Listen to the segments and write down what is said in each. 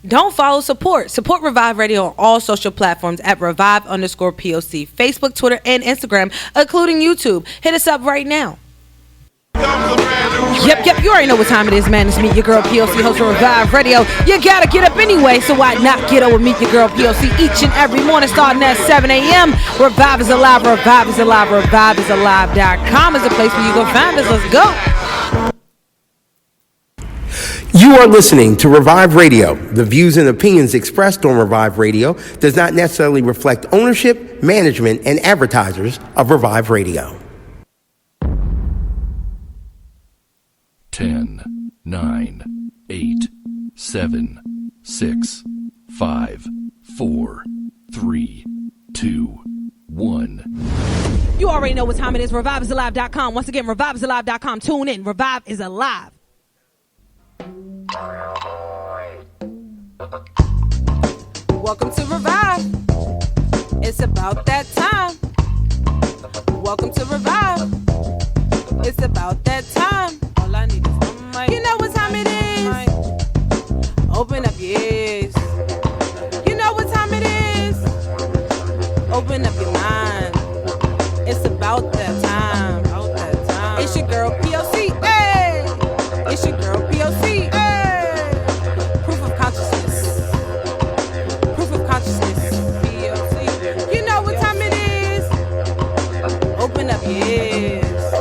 Don't follow, support. Support Revive Radio on all social platforms at Revive_POC, Facebook, Twitter, and Instagram, including YouTube. Hit us up right now. Yep, you already know what time it is, man. It's Meet Your Girl P.O.C, host of Revive Radio. You gotta get up anyway, so why not get up with Meet Your Girl P.O.C each and every morning starting at 7 a.m. Revive is alive, Revive is alive, ReviveIsAlive.com is the place where you go find us. Let's go. You are listening to Revive Radio. The views and opinions expressed on Revive Radio does not necessarily reflect ownership, management, and advertisers of Revive Radio. 10, 9, 8, 7, 6, 5, 4, 3, 2, 1. You already know what time it is. ReviveIsAlive.com. Once again, ReviveIsAlive.com. Tune in. Revive is alive. Welcome to Revive. It's about that time. Welcome to Revive. It's about that time. All I need is one mic. You know what time it is. Open up your ears. You know what time it is. Open up your mind. It's about that time. It's your girl P.O.C. Hey! It's your girl P.O.C. Hey! Proof of consciousness. Proof of consciousness. P.O.C. You know what time it is. Open up your ears.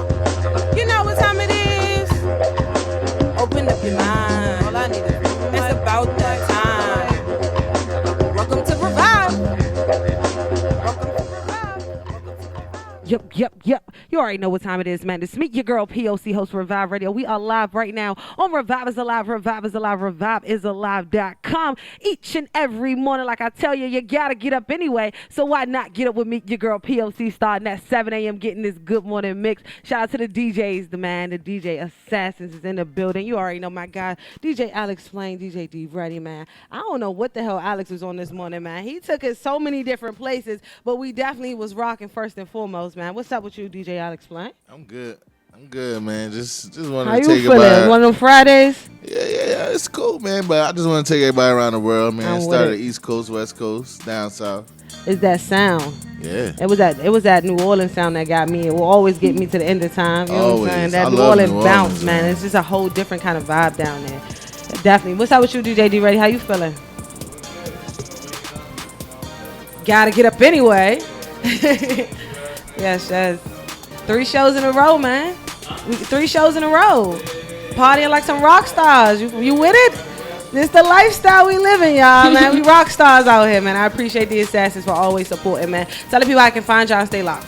You know what time it is. Open up your mind. All I need is it's about that time. Welcome to Revive. Welcome to Revive. Yep. You already know what time it is, man. It's Meet Your Girl P.O.C, host of Revive Radio. We are live right now on Revive is Alive, Revive is Alive, ReviveIsAlive.com. Each and every morning, like I tell you, you gotta get up anyway. So why not get up with Meet Your Girl P.O.C starting at 7 a.m. getting this good morning mix. Shout out to the DJs, the DJ Assassins is in the building. You already know my guy, DJ Alex Flame, DJ D Ready, man. I don't know what the hell Alex was on this morning, man. He took it so many different places, but we definitely was rocking first and foremost, man. What's up with you, DJ Alex Flame? I'm good, man. Just wanted How to you take feeling? everybody. One of them Fridays? Yeah, it's cool, man. But I just want to take everybody around the world, man. I'm Started with it. East Coast, West Coast, down south. It's that sound. Yeah. It was that New Orleans sound that got me. It will always get me to the end of time. You know what I'm Always. saying? That I New love Orleans New bounce, Orleans, man. man. It's just a whole different kind of vibe down there. Definitely. What's up with you, DJ D Ready? How you feeling? Gotta get up anyway. Yes. 3 shows in a row, man. 3 shows in a row. Partying like some rock stars. You with it? This the lifestyle we living, y'all, man. We rock stars out here, man. I appreciate the Assassins for always supporting, man. Tell the people I can find y'all and stay locked.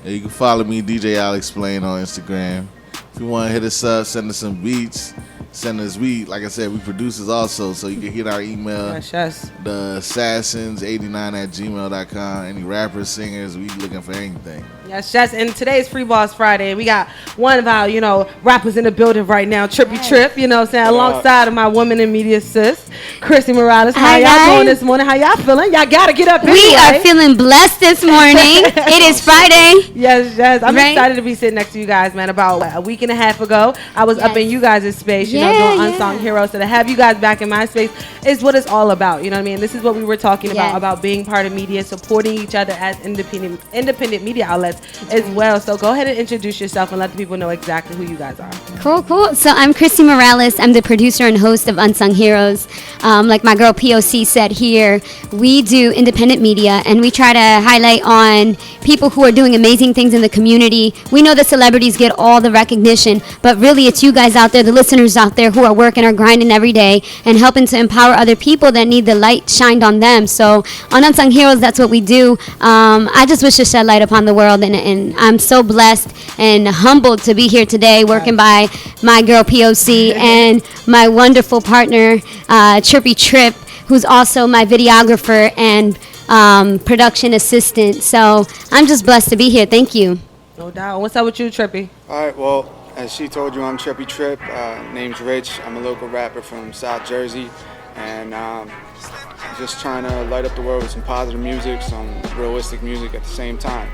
Yeah, you can follow me, DJ Alex Explain, on Instagram. If you want to hit us up, send us some beats. Send us, like I said, we producers also, so you can hit our email. Yes. The assassins89@gmail.com. Any rappers, singers, we looking for anything. Yes. And today is Free BARZ Friday, and we got one of our, rappers in the building right now, Trippy Trip, you know what I'm saying, alongside of my woman in media sis, Chrissy Morales. How y'all doing this morning? How y'all feeling? Y'all got to get up anyway. We are feeling blessed this morning. It is Friday. Yes. I'm excited to be sitting next to you guys, man. About a week and a half ago, I was up in you guys' space, doing Unsung Heroes. So to have you guys back in my space is what it's all about. You know what I mean? This is what we were talking about being part of media, supporting each other as independent media outlets as well. So go ahead and introduce yourself and let the people know exactly who you guys are. Cool. So I'm Chrissy Morales. I'm the producer and host of Unsung Heroes. Like my girl P.O.C said here, we do independent media and we try to highlight on people who are doing amazing things in the community. We know that celebrities get all the recognition, but really it's you guys out there, the listeners out there who are working or grinding every day and helping to empower other people that need the light shined on them. So on Unsung Heroes, that's what we do. I just wish to shed light upon the world, and I'm so blessed and humbled to be here today working by my girl P.O.C and my wonderful partner Trippy Trip, who's also my videographer and production assistant. So I'm just blessed to be here. Thank you. No doubt. What's up with you, Trippy? All right, well, as she told you, I'm Trippy Trip. Name's Rich. I'm a local rapper from South Jersey, and just trying to light up the world with some positive music, some realistic music at the same time.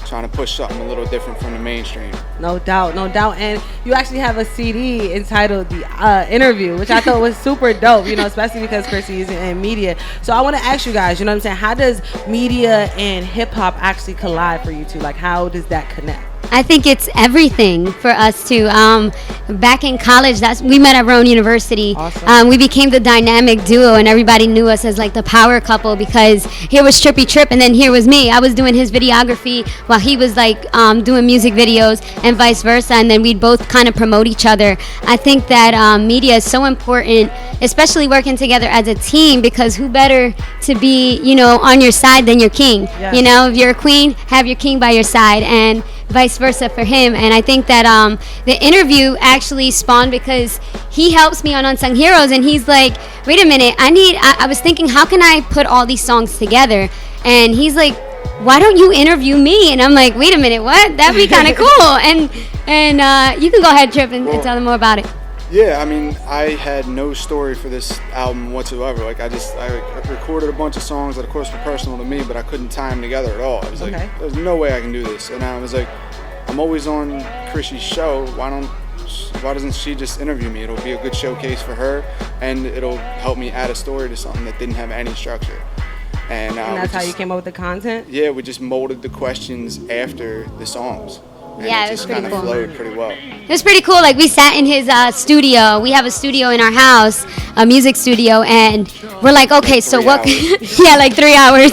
trying to push something a little different from the mainstream. No doubt, no doubt. And you actually have a CD entitled The Interview, which I thought was super dope, you know, especially because Chrissy is in media. So I want to ask you guys, you know what I'm saying, how does media and hip-hop actually collide for you two? Like, how does that connect? I think it's everything for us too. Back in college, we met at Rowan University. Awesome. We became the dynamic duo, and everybody knew us as like the power couple because here was Trippy, and then here was me. I was doing his videography while he was like doing music videos, and vice versa. And then we'd both kind of promote each other. I think that media is so important, especially working together as a team, because who better to be, you know, on your side than your king? Yes. You know, if you're a queen, have your king by your side, and vice versa for him. And I think that the interview actually spawned because he helps me on Unsung Heroes, and he's like, wait a minute, I was thinking, how can I put all these songs together? And he's like, why don't you interview me? And I'm like, wait a minute, what? That'd be kind of cool. And you can go ahead, Tripp, and tell them more about it. Yeah, I mean, I had no story for this album whatsoever. Like, I recorded a bunch of songs that, of course, were personal to me, but I couldn't tie them together at all. I was like, there's no way I can do this. And I was like, I'm always on Chrissy's show. Why doesn't she just interview me? It'll be a good showcase for her, and it'll help me add a story to something that didn't have any structure. And that's how you came up with the content? Yeah, we just molded the questions after the songs. And Yeah, it it was just pretty kind of cool. flowed pretty well. It was pretty cool. Like, we sat in his studio. We have a studio in our house, a music studio, and we're like, okay, so 3 what? hours. Yeah, like 3 hours.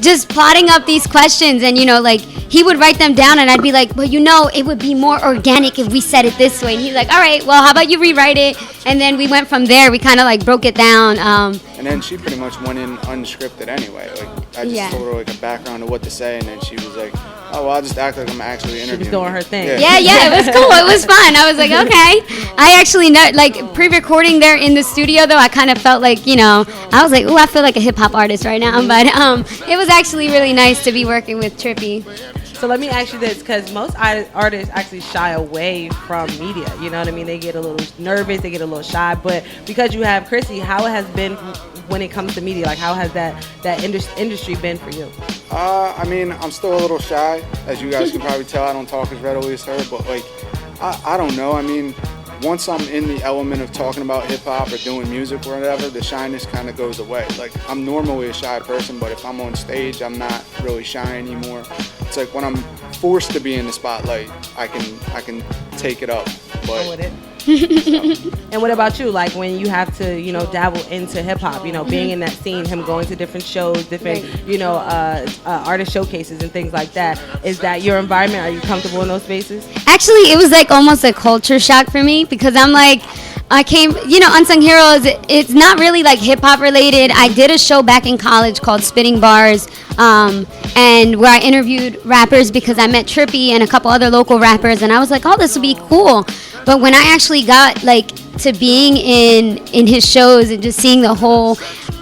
Just plotting up these questions, and you know, like he would write them down, and I'd be like, well, you know, it would be more organic if we said it this way. And he's like, all right, well, how about you rewrite it? And then we went from there. We kind of like broke it down. And then she pretty much went in unscripted anyway. Like, I just told her like a background of what to say, and then she was like, oh, well, I'll just act like I'm actually interviewing. She was doing her thing. Yeah, it was cool. It was fun. I was like, okay. I actually know, like, pre-recording there in the studio, though, I kind of felt like, you know, I was like, ooh, I feel like a hip-hop artist right now. But it was actually really nice to be working with Trippy. So let me ask you this, because most artists actually shy away from media. You know what I mean? They get a little nervous, they get a little shy. But because you have Chrissy, how it has been when it comes to media? Like, how has that industry been for you? I mean, I'm still a little shy, as you guys can probably tell. I don't talk as readily as her, but like, I don't know. I mean, once I'm in the element of talking about hip hop or doing music or whatever, the shyness kind of goes away. Like, I'm normally a shy person, but if I'm on stage, I'm not really shy anymore. It's like when I'm forced to be in the spotlight, I can take it up. But with it. And what about you? Like, when you have to, you know, dabble into hip hop, you know, being in that scene, him going to different shows, different, you know, artist showcases and things like that. Is that your environment? Are you comfortable in those spaces? Actually, it was like almost a culture shock for me, because I'm like, I came, you know, Unsung Heroes, it's not really like hip hop related. I did a show back in college called Spitting Bars, and where I interviewed rappers because I met Trippy and a couple other local rappers, and I was like, oh, this would be cool. But when I actually got like to being in his shows and just seeing the whole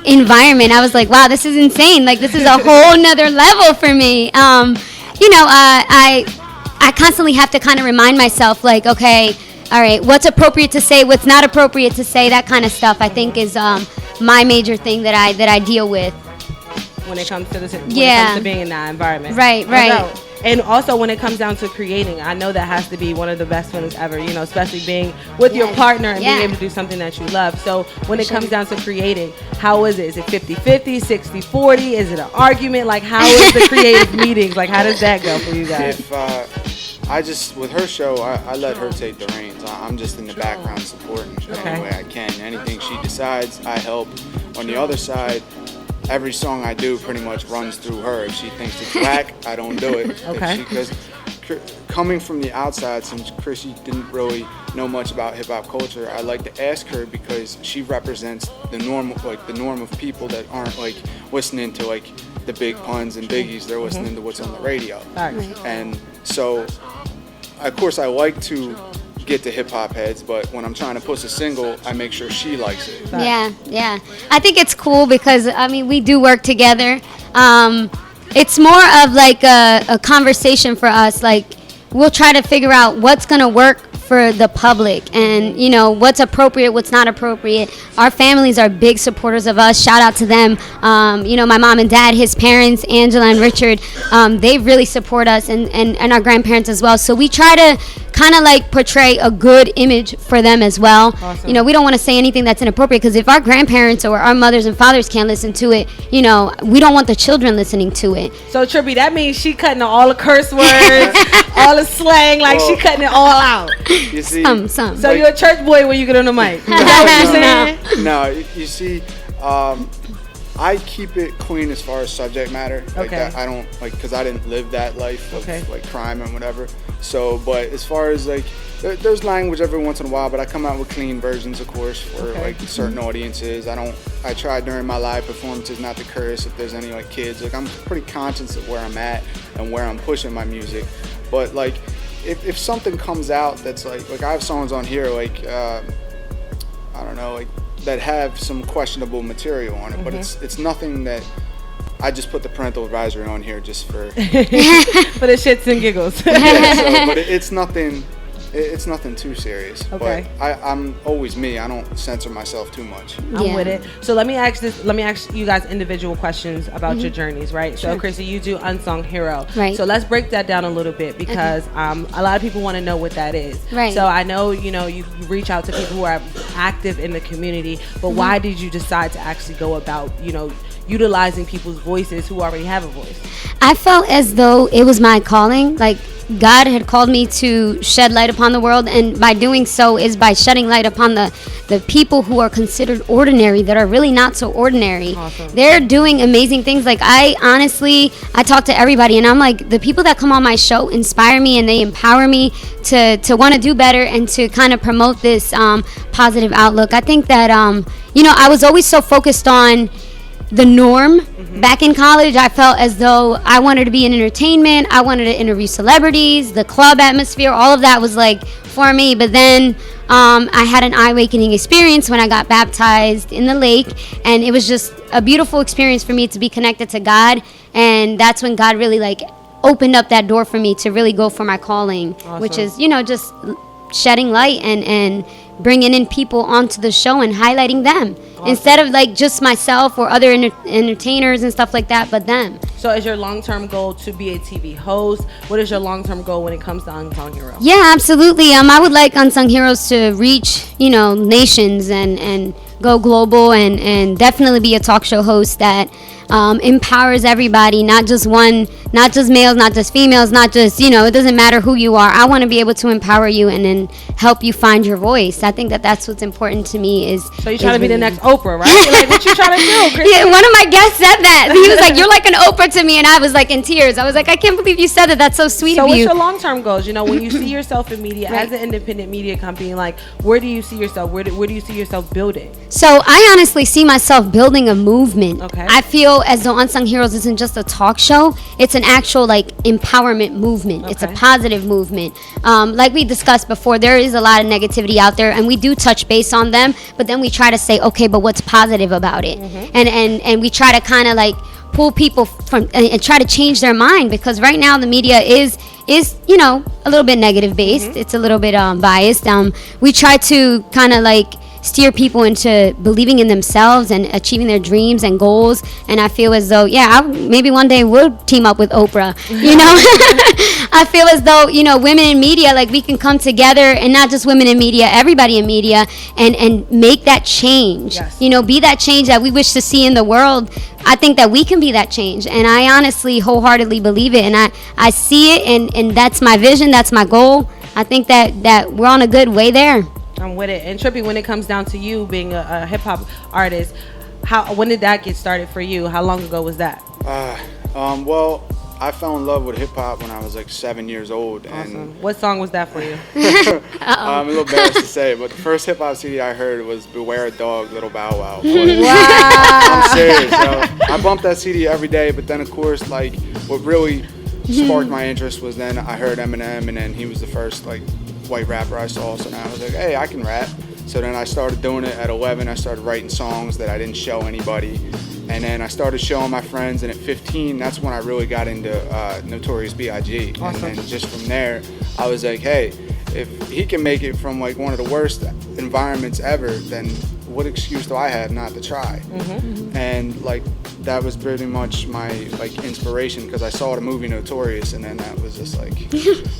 environment, I was like, wow, this is insane. Like, this is a whole nother level for me. You know, I constantly have to kind of remind myself, like, okay, all right, what's appropriate to say, what's not appropriate to say, that kind of stuff, I think is my major thing that I deal with. When it comes to it comes to being in that environment. Right. And also when it comes down to creating, I know that has to be one of the best feelings ever, you know, especially being with your partner and being able to do something that you love. So when it comes down to creating, how is it? Is it 50-50, 60-40? Is it an argument? Like, how is the creative meetings? Like, how does that go for you guys? With her show, I let her take the reins. I'm just in the background supporting any way I can. Anything she decides, I help. On the other side, every song I do pretty much runs through her. If she thinks it's whack, I don't do it. Because coming from the outside, since Chrissy didn't really know much about hip hop culture, I like to ask her because she represents the norm of people that aren't like listening to like the big puns and biggies. They're listening to what's on the radio. And so, of course, I like to get to hip hop heads, but when I'm trying to push a single, I make sure she likes it. Yeah. I think it's cool because, I mean, we do work together. It's more of like a conversation for us. Like, we'll try to figure out what's going to work for the public and, you know, what's appropriate, what's not appropriate. Our families are big supporters of us. Shout out to them. You know, my mom and dad, his parents, Angela and Richard, they really support us and our grandparents as well. So we try to kind of like portray a good image for them as well. Awesome. You know, we don't want to say anything that's inappropriate, because if our grandparents or our mothers and fathers can't listen to it, you know, we don't want the children listening to it. So Trippy, that means she cutting all the curse words, all the slang, like she cutting it all out. You see, some. So you're a church boy when you get on the mic. Is that what you're saying? No, you see, I keep it clean as far as subject matter. Like Okay. that, I don't like, because I didn't live that life of Okay. like crime and whatever. So, but as far as like, there's language every once in a while, but I come out with clean versions, of course, for like certain audiences. I try during my live performances not to curse if there's any like kids. Like, I'm pretty conscious of where I'm at and where I'm pushing my music. But like, if something comes out that's like I have songs on here like I don't know, like that have some questionable material on it, but it's nothing that I just put the parental advisory on here just for For the shits and giggles. yeah, so, but it's nothing. It's nothing too serious. Okay. But I'm always me. I don't censor myself too much. I'm with it. So let me ask you guys individual questions about your journeys, right? So Sure. Chrissy, you do Unsung Hero. Right. So let's break that down a little bit, because a lot of people want to know what that is. Right. So I know, you know, you reach out to people who are active in the community, but why did you decide to actually go about, you know, utilizing people's voices who already have a voice? I felt as though it was my calling. Like, God had called me to shed light upon the world, and by doing so is by shedding light upon the people who are considered ordinary, that are really not so ordinary. Awesome. They're doing amazing things. Like, I talk to everybody, and I'm like, the people that come on my show inspire me, and they empower me to want to do better and to kind of promote this positive outlook. I think that you know, I was always so focused on the norm. Back in college, I felt as though I wanted to be in entertainment. I wanted to interview celebrities, the club atmosphere, all of that was like for me. But then I had an eye-awakening experience when I got baptized in the lake, and it was just a beautiful experience for me to be connected to God. And that's when God really like opened up that door for me to really go for my calling, which is, you know, just shedding light and bringing in people onto the show and highlighting them instead of like just myself or other entertainers and stuff like that, but them. So is your long-term goal to be a TV host? What is your long-term goal when it comes to Unsung Hero? Yeah, absolutely. I would like Unsung Heroes to reach, you know, nations and go global and definitely be a talk show host that empowers everybody, not just males, not just females, not just, you know, it doesn't matter who you are. I want to be able to empower you and then help you find your voice. I think that that's what's important to me is. So you're trying to be the next Oprah, right? Like, what you trying to do, Chrissy? Yeah, one of my guests said that. He was like, "You're like an Oprah to me," and I was like in tears. I was like, "I can't believe you said that. That's so sweet So of what's you." your long-term goals? You know, when you see yourself in media, Right. as an independent media company, like, where do you see yourself? Where do you see yourself building? So I honestly see myself building a movement. Okay. I feel as though Unsung Heroes isn't just a talk show. It's an actual like empowerment movement. It's a Okay. positive movement. Like we discussed before, there is a lot of negativity out there, and we do touch base on them, but then we try to say, okay, but what's positive about it? And we try to kind of like pull people from and try to change their mind, because right now the media is you know, a little bit negative based. It's a little bit biased. We try to kind of like steer people into believing in themselves and achieving their dreams and goals. And I feel as though, yeah, I maybe one day we'll team up with Oprah, you know. I feel as though, you know, women in media, like we can come together, and not just women in media, everybody in media, and make that change. Yes. You know, be that change that we wish to see in the world. I think that we can be that change, and I honestly wholeheartedly believe it, and I see it, and that's my vision, that's my goal. I think that we're on a good way there. I'm with it. And Trippy, when it comes down to you being a hip hop artist, when did that get started for you? How long ago was that? Well, I fell in love with hip hop when I was like 7 years old. Awesome. And What song was that for you? I'm a little embarrassed to say, but the first hip hop CD I heard was Beware a Dog, Little Bow Wow. But I'm serious, yo. I bumped that CD every day, but then of course, like, what really sparked my interest was then I heard Eminem, and then he was the first like white rapper I saw. So now I was like, hey, I can rap. So then I started doing it at 11. I started writing songs that I didn't show anybody. And then I started showing my friends, and at 15, that's when I really got into Notorious B.I.G. Awesome. And then just from there, I was like, hey, if he can make it from like one of the worst environments ever, then what excuse do I have not to try? And like that was pretty much my like inspiration, because I saw the movie Notorious, and then that was just like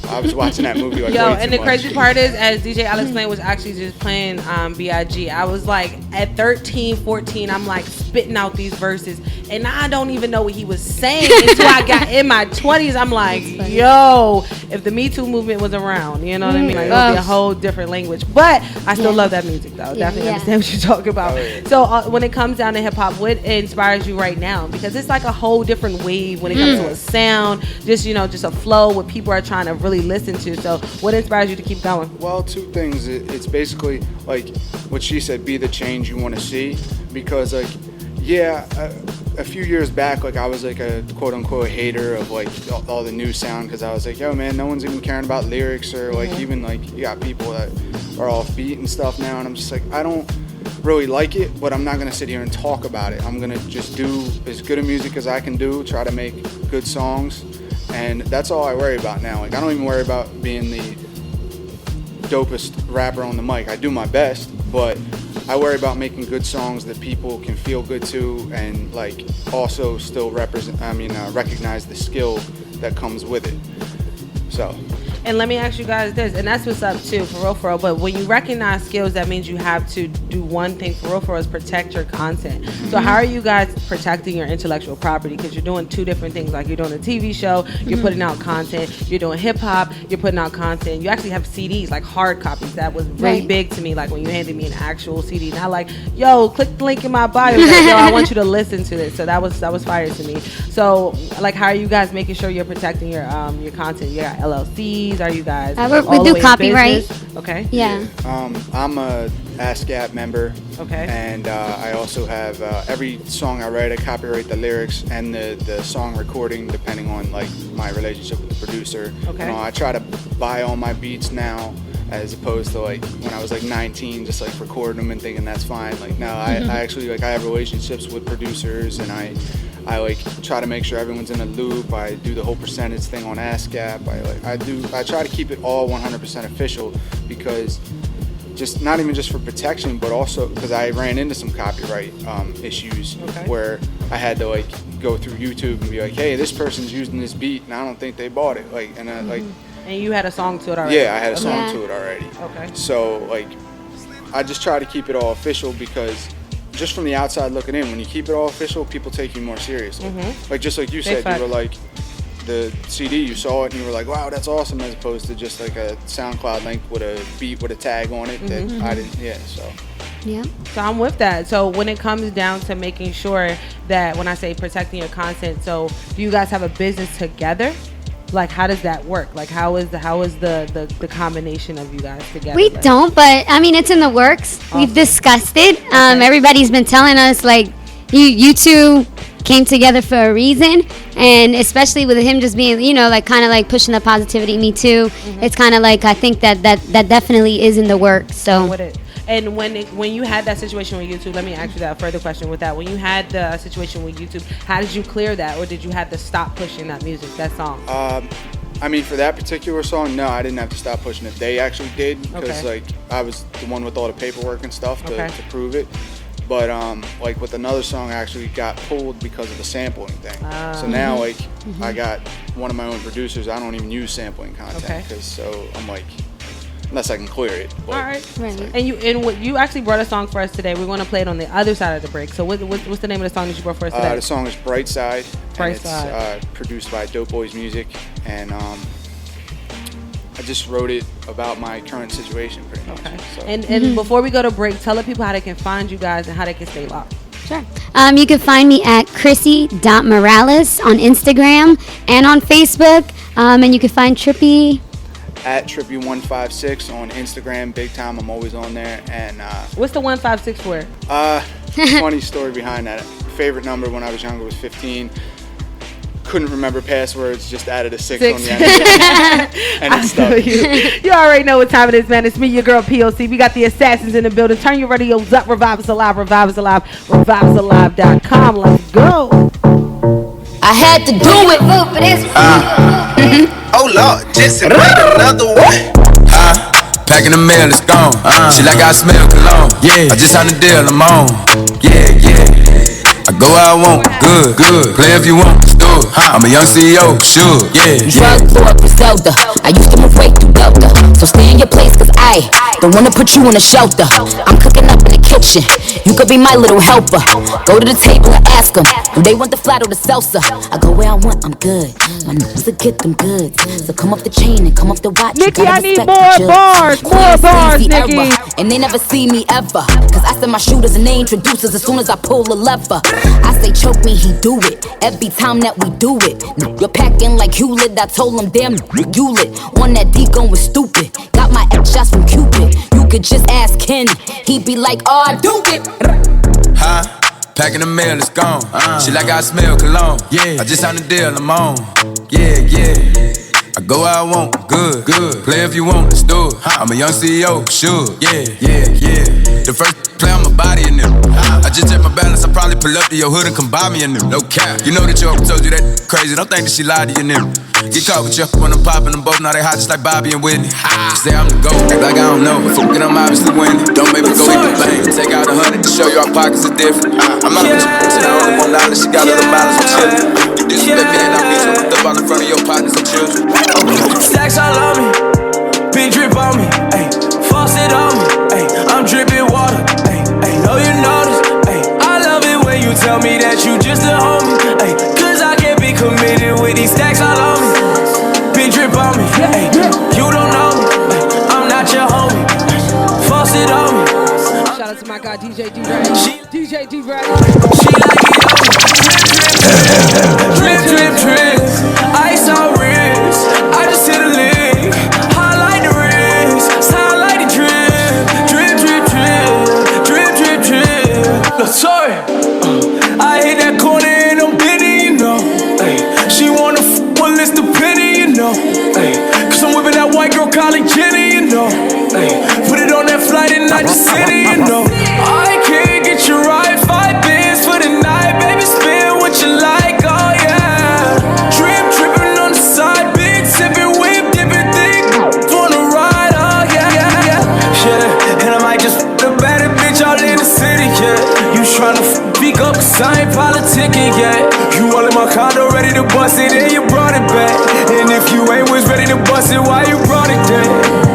I was watching that movie like Yo, way and too the much. crazy part is, as DJ Alex Lane was actually just playing B.I.G., I was like, at 13, 14, I'm like spitting out these verses, and I don't even know what he was saying until I got in my 20s. I'm like, yo, if the Me Too movement was around, you know what I mean? Like, it would be a whole different language. But I still love that music, though. Definitely understand what you're talking about. So when it comes down to hip-hop, what inspires you right now? Because it's like a whole different wave when it comes to a sound, just, you know, just a flow, what people are trying to really listen to. So what inspires you to keep going? Well, two things. It's basically like what she said, be the change you want to see. Because like, yeah, a few years back, like I was like a quote unquote hater of like all the new sound, because I was like, yo man, no one's even caring about lyrics, or like even like you got people that are off beat and stuff now, and I'm just like, I don't really like it, but I'm not gonna sit here and talk about it. I'm gonna just do as good a music as I can do, try to make good songs, and that's all I worry about now. Like I don't even worry about being the dopest rapper on the mic. I do my best, but I worry about making good songs that people can feel good to, and like also still recognize the skill that comes with it. So. And let me ask you guys this, and that's what's up too, for real. But when you recognize skills, that means you have to do one thing for real, is protect your content. So how are you guys protecting your intellectual property? Because you're doing two different things. Like you're doing a TV show, you're putting out content. You're doing hip hop, you're putting out content. You actually have CDs, like hard copies. That was really big to me. Like when you handed me an actual CD, not like, yo, click the link in my bio. Like, yo, I want you to listen to this. So that was fire to me. So like, how are you guys making sure you're protecting your content? You got LLCs. Are you guys? We do copyright. Okay. Yeah. I'm a ASCAP member. Okay. And I also have every song I write, I copyright the lyrics and the song recording, depending on like my relationship with the producer. Okay. You know, I try to buy all my beats now, as opposed to like when I was like 19, just like recording them and thinking that's fine. Like now, I actually like I have relationships with producers, and I like try to make sure everyone's in the loop. I do the whole percentage thing on ASCAP. I try to keep it all 100% official, because just not even just for protection, but also because I ran into some copyright issues where I had to like go through YouTube and be like, hey, this person's using this beat and I don't think they bought it. Like, and like. And you had a song to it already. Yeah, I had a song to it already. Okay. So like, I just try to keep it all official, because just from the outside looking in, when you keep it all official, people take you more seriously. Like just like you said, you were like, the CD, you saw it and you were like, wow, that's awesome, as opposed to just like a SoundCloud link with a beat with a tag on it that I didn't, so. Yeah. So I'm with that. So when it comes down to making sure that, when I say protecting your content, so do you guys have a business together? Like, how does that work? Like, how is the combination of you guys together? We don't, but I mean, it's in the works. Awesome. We've discussed it. Everybody's been telling us like, you two came together for a reason, and especially with him just being, you know, like kind of like pushing the positivity, me too. It's kind of like, I think that definitely is in the works. So. With it. And when you had that situation with YouTube, let me ask you that further question with that. When you had the situation with YouTube, how did you clear that, or did you have to stop pushing that music, that song? I mean, for that particular song, no, I didn't have to stop pushing it. They actually did, because like I was the one with all the paperwork and stuff to prove it. But like with another song, I actually got pulled because of the sampling thing. So now like I got one of my own producers. I don't even use sampling content, because so I'm like, unless I can clear it. All right. And what you actually brought a song for us today. We're going to play it on the other side of the break. So what's the name of the song that you brought for us today? The song is Bright Side. Bright Side. It's produced by Dope Boys Music, and I just wrote it about my current situation, pretty much. So. And before we go to break, tell the people how they can find you guys and how they can stay locked. Sure. You can find me at Chrissy.Morales on Instagram and on Facebook. And you can find Trippy at Trippy156 on Instagram, big time. I'm always on there. And what's the 156 for? Funny story behind that. Favorite number when I was younger was 15. Couldn't remember passwords, just added a 6 on the end. And it stuck. You already know what time it is, man. It's me, your girl P.O.C. We got the assassins in the building. Turn your radios up. Revive us alive. Revive us alive. ReviveUsAlive.com. Let's go. I had to do it. Oh Lord, just another one. packing the mail, it's gone. She like I smell cologne. Yeah, I just signed a deal, I'm on. Yeah, yeah. I go where I want, good. Play if you want, let's do it. I'm a young CEO, sure, yeah. Drug lord Griselda, I used to move right through Delta. So stay in your place, cause I don't wanna put you in a shelter. I'm cooking up in the kitchen, you could be my little helper. Go to the table and ask them, do they want the flat or the salsa? I go where I want, I'm good. My nose will get them goods. So come off the chain and come off the watch. Nikki, I need more bars, Nikki. And they never see me ever, cause I send my shooters and they introducers as soon as I pull a lever. I say choke me, he do it. Every time that we do it, you're packing like Hewlett. I told him, damn, you lit. On that D going stupid. Got my X shots from Cupid. You could just ask Ken. He be like, oh, I do it. Packing the mail, it's gone. She like I smell cologne. Yeah, I just signed a deal, I'm on. Yeah, yeah. I go where I want, good. Play if you want, let's do it. I'm a young CEO, sure. Yeah. The first play on my body in them. I just check my balance, I probably pull up to your hood and come buy me in them. No cap. You know that your told you that crazy. Don't think that she lied to you, nigga. Get caught with you when I'm popping them both. Now they hot just like Bobby and Whitney. Say I'm the GOAT, act like I don't know. Fucking I'm obviously winning. Don't make me go eat the bank. Take out 100 to show you our pockets are different. I'm not with you, I only want knowledge. She got little mileage, I'm chillin'. You disrespect me and I beat you with the ball in front of your partners and children. Stacks all on me, big drip on me, ayy, faucet on me, ayy, I'm dripping water, ayy, know you notice, ayy, I love it when you tell me that you just a homie, ayy, cause I can't be committed with these stacks all on me, big drip on me, ayy, you don't know me, ayy, I'm not your homie, faucet on me. Shout out to my guy DJ D-Ray. DJ D-Ray. She like it on me, drip, ice on wrist, I just hit a lick, highlight the wrist, sound like the drip. Look, sorry, I hit that corner and I'm bending, you know, ay, she wanna one list of penny, you know, ay, cause I'm whipping that white girl calling Jenny, you know, ay, put it on that flight and I just sit it, you know, I can't get you right, 5 bands for the night, baby, spend what you like, oh yeah, dripping on the side, big sipping, whip dipping, thick, wanna ride, oh yeah, and I might just the better bitch all in the city, yeah, you tryna speak up, cause I ain't politicking yet, you all in my condo ready to bust it, and you brought it back, and if you ain't was ready to bust it, why you brought it then,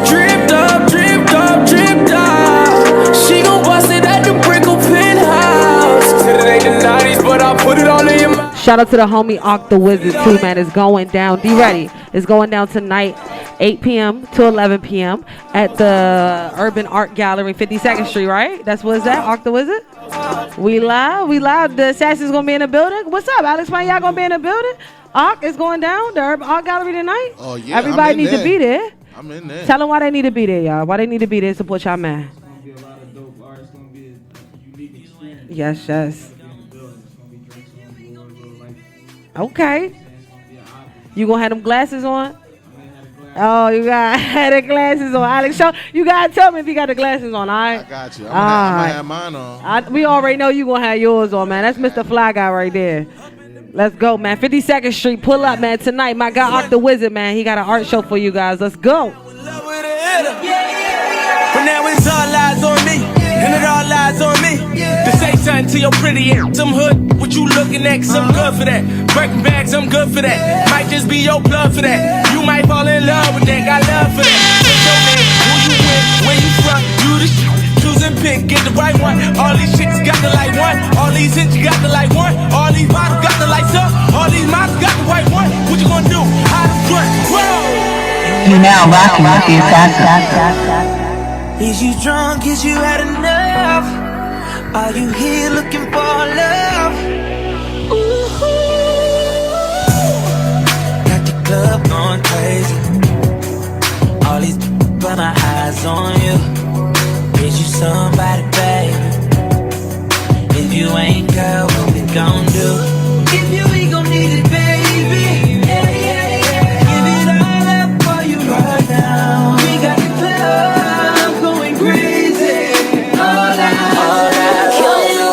dripped up, she gon' bust it at the Brickle Penthouse, said it ain't the 90s, but I'll put it all in your mouth. Shout out to the homie Ock the Wizard too, man. It's going down. Be ready. It's going down tonight, 8 p.m. to 11 p.m. at the Urban Art Gallery, 52nd Street, right? That's what it's at, Ock the Wizard? We live. The Assassin's gonna be in the building. What's up, Alex? Man, y'all gonna be in the building? Ock is going down, the Urban Art Gallery tonight. Oh, yeah. Everybody needs to be there. I'm in there. Tell them why they need to be there, y'all. Why they need to be there to support y'all, man. It's gonna be a lot of dope art. It's gonna be a unique experience. Yes. Okay. You gonna have them glasses on? Oh, you got the glasses on. Alex, show, you gotta tell me if you got the glasses on, all right? I got you. I'm gonna have mine on. We already know you gonna have yours on, man. That's Mr. Fly Guy right there. Let's go, man. 52nd Street, pull up, man. Tonight, my guy, Ock the Wizard, man. He got an art show for you guys. Let's go. But now it's all eyes on me, and it all lies on me. To say something to your pretty ass, some hood, what you looking at, cause I'm good for that. Breaking bags, I'm good for that. Might just be your blood for that. You might fall in love with that, got love for that. What's your name, who you with, where you from, you the shit. Choose and pick, get the right one. All these chicks got the like one. All these hits got the like one. All these models got the lights up. All these models got the white one. What you gonna do? How to front? Whoa! You're now rocking with the Assassin. Is you drunk? Is you had enough? Are you here looking for love? Ooh, got the club going crazy. All these but my eyes on you. Is you somebody, baby? If you ain't, girl, what we gon' do? If you ain't gon' need it, baby. Yeah. Give it all up for you right now. We got the club going crazy. All out.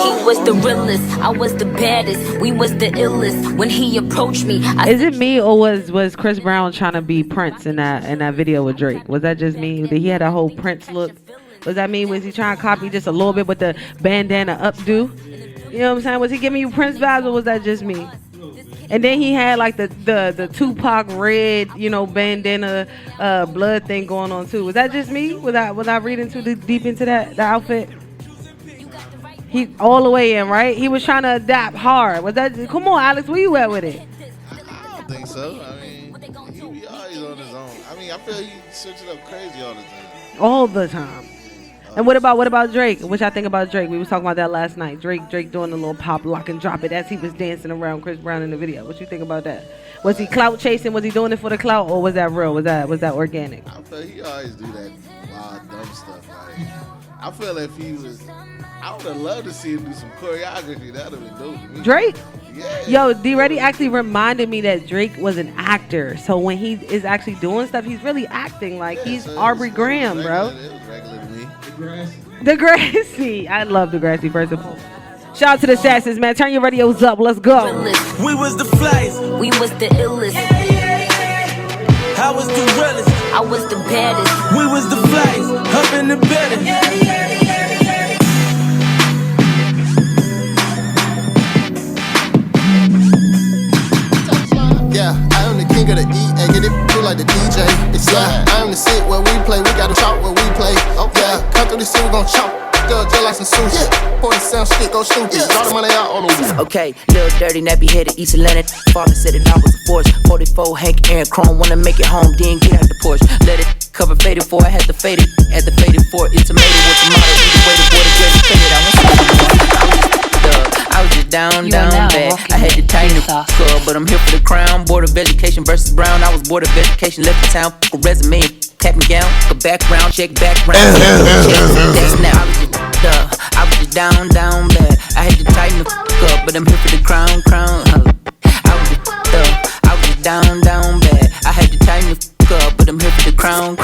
He was the realest, I was the bad baddest. We was the illest. When he approached me, Is it me or was Chris Brown trying to be Prince in that video with Drake? Was that just me? That he had a whole Prince look? Was that me? Was he trying to copy just a little bit with the bandana updo? You know what I'm saying? Was he giving you Prince vibes or was that just me? And then he had like the Tupac red, bandana blood thing going on too. Was that just me? Was I reading too deep into the outfit? He all the way in, right? He was trying to adapt hard. Was that? Come on, Alex, where you at with it? I don't think so. I mean, he always on his own. I mean, I feel he switching up crazy all the time. All the time. And what about Drake? What y'all think about Drake? We was talking about that last night. Drake doing the little pop, lock, and drop it as he was dancing around Chris Brown in the video. What you think about that? Was he clout chasing? Was he doing it for the clout, or was that real? Was that organic? I feel he always do that wild, dumb stuff. Like, I feel if he was, I would have loved to see him do some choreography. That would have been dope to me. Drake? Yeah. Yo, D-Ready actually reminded me that Drake was an actor. So when he is actually doing stuff, he's really acting like he's so Aubrey Graham, bro. It was regular to me. Degrassi. I love Degrassi, first of all. Shout out to the Assassins, man. Turn your radios up. Let's go. We was the flies. We was the illest. I was the realest. I was the baddest. We was the flies. Up in the bed. Yeah, I am the king of the E and get it feel like the DJ. It's I am the sit where we play, we got to chop where we play. Yeah, come through the city, we gon' chop. Just like some sushi. 40 sound stick, go stupid. Draw the money out on the roof. Okay, little dirty, nappy headed East Atlantic. Father said that I was a force. 44 Hank Aaron Chrome, wanna make it home, then get out the Porsche. Let it cover faded for, I had to fade it. At the faded for, it's tomato with tomato. Either way, the water just faded. I was just down bad. I had to tighten the club, but I'm here for the crown. Board of Education versus Brown. I was board of education, left the town, a resume, cap and gown, a background check, background. That's now. I was just down bad. I had to tighten the up, but I'm here for the crown. I was just down bad. I had to tighten the up, but I'm here for the crown.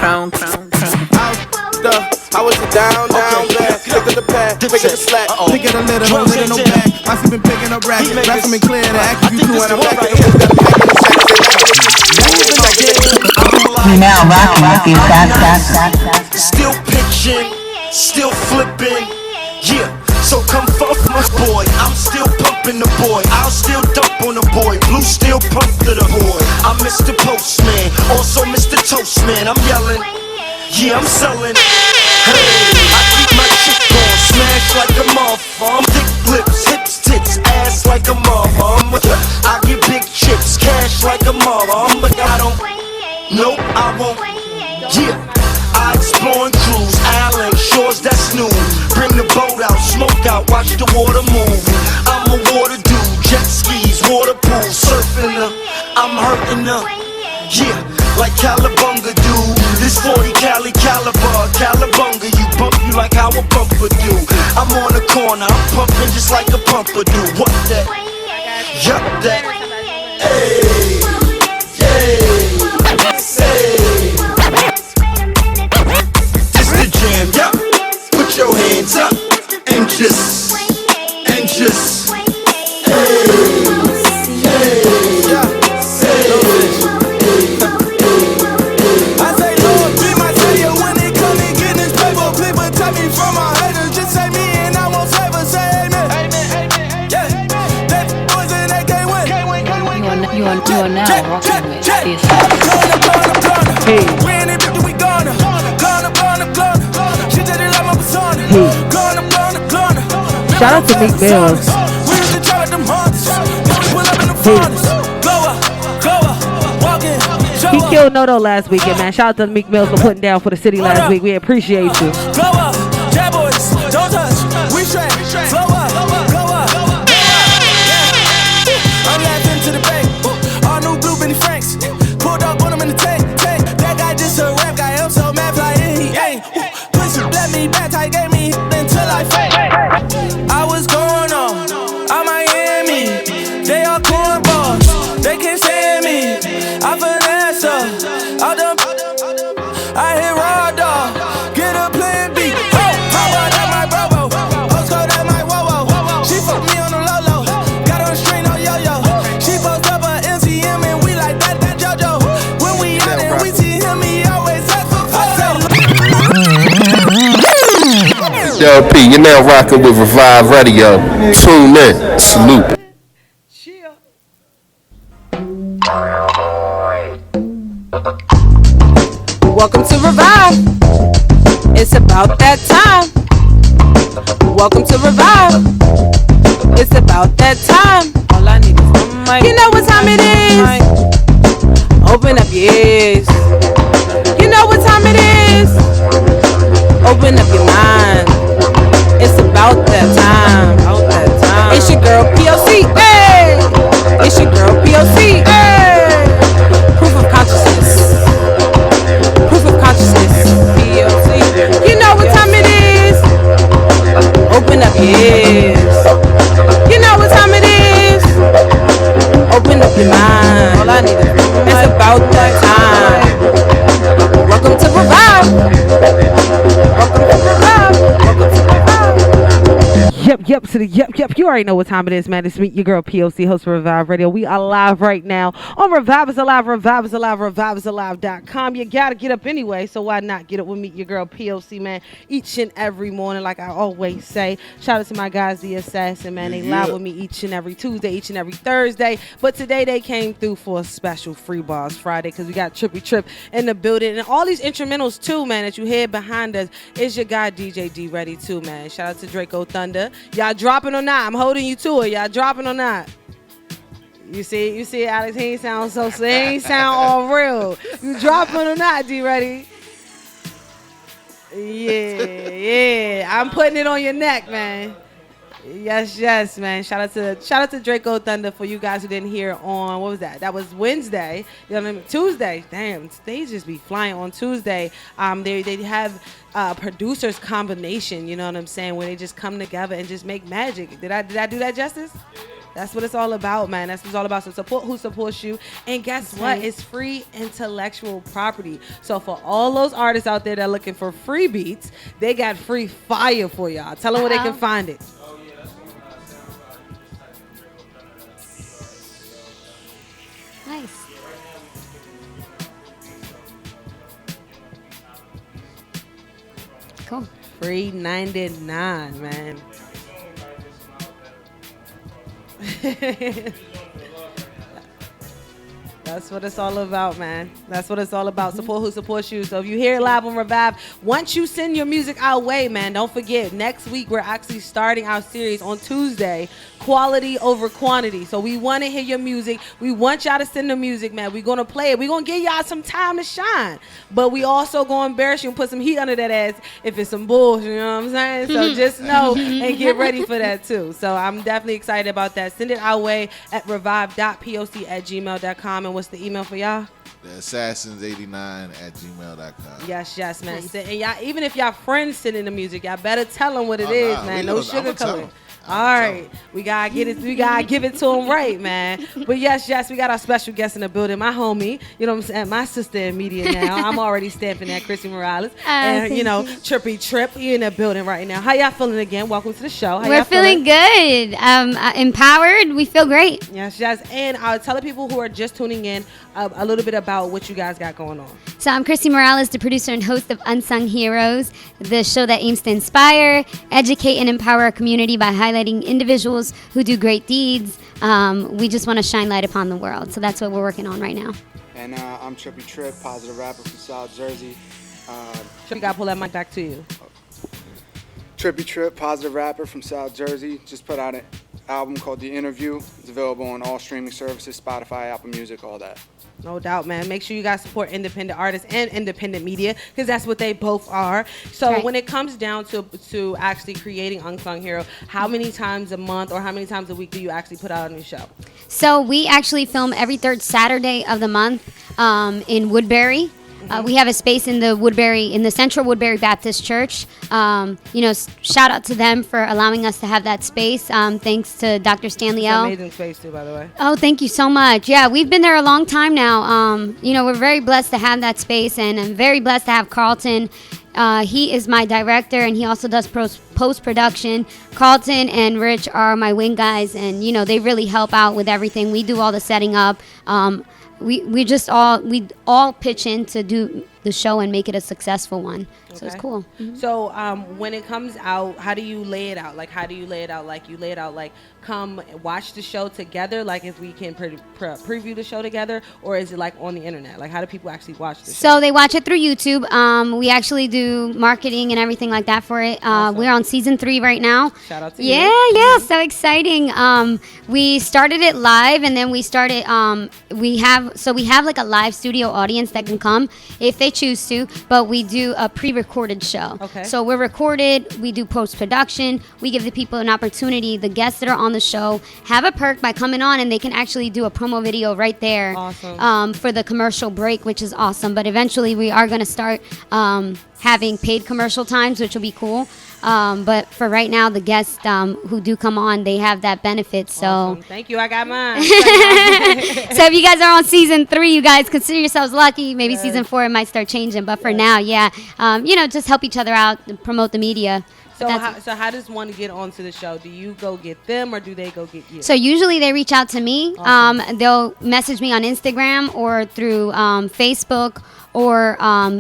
I was down bad. Pick up the pad, pick up the slack. Pick up the litter, don't let it no back. I see been picking up racks, raps me clear the act. You do it, I'm back. You now rocking with the Assassins. Still pitching, still flipping. Yeah, so come fuck my boy. I'm still pumping the boy. I'll still dump on the boy. Blue still pump to the boy. I'm Mr. Postman, also Mr. Toastman. I'm yelling, yeah, I'm selling. Hey, I keep my chick on, smash like a motherfucker. Thick lips, hips, tits, ass like a motherfucker. I get big chips, cash like a motherfucker. I don't, nope, I won't. Yeah, I explore and cruise, island shores that's new. Bring the boat out, smoke out, watch the water move. I'm a water dude, jet skis, water pool, surfing the, I'm hurting the. Yeah, like Calabunga do. This 40 Cali caliber, Calabunga. You bump you like how a bumper do. I'm on the corner, I'm pumping just like a pumper do. What that? Yup, that. Hey, hey, hey. It's the jam, yup. Put your hands up and just, hey, hey, yeah. You are now rocking with the Assassins. Shout out to Meek Mill. He killed Noto last weekend, man. Shout out to Meek Mill for putting down for the city last week. We appreciate you. I was going on Miami. They all cornballs. They can't stand me. I finesse all them. I hit raw dog. Get a plan B. How about that my bro? Postcode that my whoa. She fucked me on the low. Got her Del P, you're now rocking with Revive Radio. Tune in. Salute. Welcome to Revive. It's about that time. Welcome to Revive. It's about that time. All I need is one mic. You know what time it is. Open up your ears. You know what time it is. Open up your mind. It's about that time. It's your girl P.O.C. Hey. It's your girl P.O.C. Hey. Proof of consciousness. Proof of consciousness. P.O.C. You know what time it is. Open up your ears. You know what time it is. Open up your mind. All I need is it's about that time. Welcome to Revive. Welcome to Revive. Welcome to Revive. Yep. You already know what time it is, man. It's me, your girl P.O.C, host of Revive Radio. We are live right now on Revive is Alive, Revive is Alive, reviveisalive.com. You gotta get up anyway, so why not get up with me, your girl P.O.C, man, each and every morning, like I always say. Shout out to my guys, The Assassin, man. They live with me each and every Tuesday, each and every Thursday. But today they came through for a special free BARZ Friday because we got Trippy in the building. And all these instrumentals too, man, that you hear behind us is your guy DJ D Ready too, man. Shout out to Draco Thunder. Y'all dropping or not? I'm holding you to it. Y'all dropping or not? You see, Alex, he ain't sound he ain't sound all real. You dropping or not, D Ready? Yeah. I'm putting it on your neck, man. Yes, man. Shout out to Draco Thunder for you guys who didn't hear on what was that? That was Wednesday. You know what I mean? Tuesday. Damn, they just be flying on Tuesday. They have producers combination. You know what I'm saying? Where they just come together and just make magic. Did I do that justice? That's what it's all about, man. That's what it's all about. So support who supports you. And guess what? It's free intellectual property. So for all those artists out there that are looking for free beats, they got free fire for y'all. Tell them where they can find it. Nice. Cool. Free 99, man. That's what it's all about, man. That's what it's all about. Support who supports you. So if you hear it live on Revive, once you send your music our way, man, don't forget, next week we're actually starting our series on Tuesday, Quality Over Quantity. So we want to hear your music. We want y'all to send the music, man. We're going to play it. We're going to give y'all some time to shine. But we also going to embarrass you and put some heat under that ass if it's some bullshit, you know what I'm saying? So just know and get ready for that too. So I'm definitely excited about that. Send it our way at revive.poc@gmail.com. And what's the email for y'all? The assassins89@gmail.com. Yes, man. Nice. And y'all, even if y'all friends sending the music, y'all better tell them what it is, man. No sugarcoating. All right, we gotta get it. We gotta give it to them right, man. But yes, we got our special guest in the building. My homie, you know what I'm saying? My sister in media now. I'm already stamping that, Chrissy Morales, and you know, Trippy in the building right now. How y'all feeling again? Welcome to the show. How We're feeling good. Empowered. We feel great. Yes, and I'll tell the people who are just tuning in a little bit about what you guys got going on. So I'm Chrissy Morales, the producer and host of Unsung Heroes, the show that aims to inspire, educate, and empower our community by highlighting individuals who do great deeds. We just want to shine light upon the world. So that's what we're working on right now. And I'm Trippy, positive rapper from South Jersey. You got to pull that mic back to you. Trippy, positive rapper from South Jersey. Just put out an album called The Interview. It's available on all streaming services, Spotify, Apple Music, all that. No doubt, man. Make sure you guys support independent artists and independent media because that's what they both are. So when it comes down to actually creating Unsung Hero, how many times a month or how many times a week do you actually put out a new show? So we actually film every third Saturday of the month in Woodbury. We have a space in the Central Woodbury Baptist Church. Shout out to them for allowing us to have that space. Thanks to Dr. Stanley L. Amazing space too, by the way. Oh, thank you so much. Yeah, we've been there a long time now. We're very blessed to have that space, and I'm very blessed to have Carlton. He is my director, and he also does post-production. Carlton and Rich are my wing guys, and they really help out with everything. We do all the setting up. We all pitch in to do the show and make it a successful one. So it's cool. Mm-hmm. So when it comes out, how do you lay it out? Like, you lay it out like, come watch the show together, like if we can preview the show together, or is it like on the internet? Like, how do people actually watch the show? So they watch it through YouTube. We actually do marketing and everything like that for it. Awesome. We're on season 3 right now. Shout out to you. Yeah, so exciting. We started it live, and then we started, we have like a live studio audience that can come if they choose to, but we do a pre-recorded show. Okay. So we're recorded, we do post-production, we give the people an opportunity, the guests that are on the show have a perk by coming on, and they can actually do a promo video right there. Awesome. For the commercial break, which is awesome. But eventually we are going to start having paid commercial times, which will be cool. But for right now, the guests who do come on, they have that benefit. So awesome. Thank you. I got mine. So if you guys are on season 3, you guys consider yourselves lucky. Maybe season 4 it might start changing. But for now, just help each other out, promote the media. So how does one get onto the show? Do you go get them, or do they go get you? So usually they reach out to me. Awesome. They'll message me on Instagram or through Facebook or